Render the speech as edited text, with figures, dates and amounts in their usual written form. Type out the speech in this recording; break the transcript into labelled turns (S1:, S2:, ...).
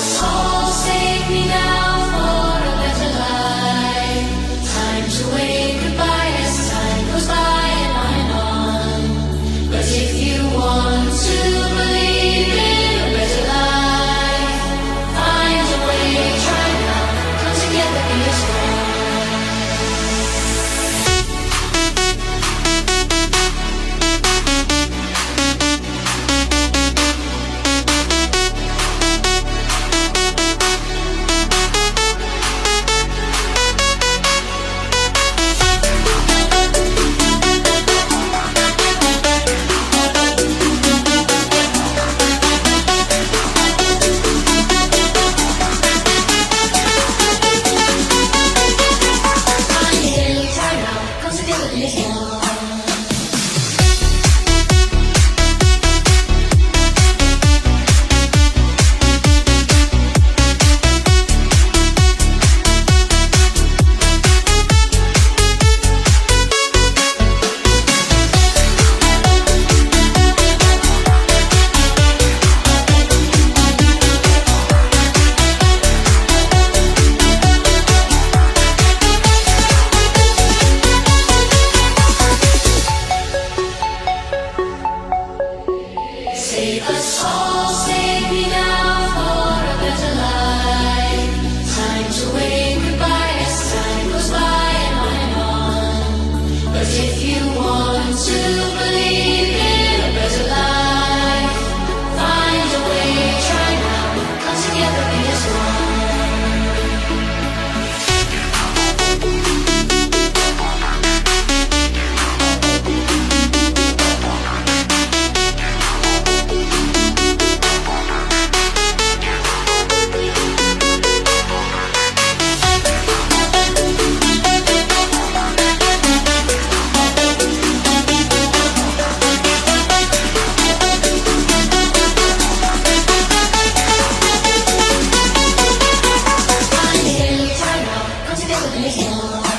S1: us all, save me now for a better life. Time to wave goodbye as time goes by and on. But if you want to believe in a better life, find a way, try now, come together, be as one. Save us all, save me now for a better life. Time to wave goodbye as time goes by and on. But if you want to believe in a better life, find a way, try now, come together, be as one. Find a hill, try now, come together, be as one.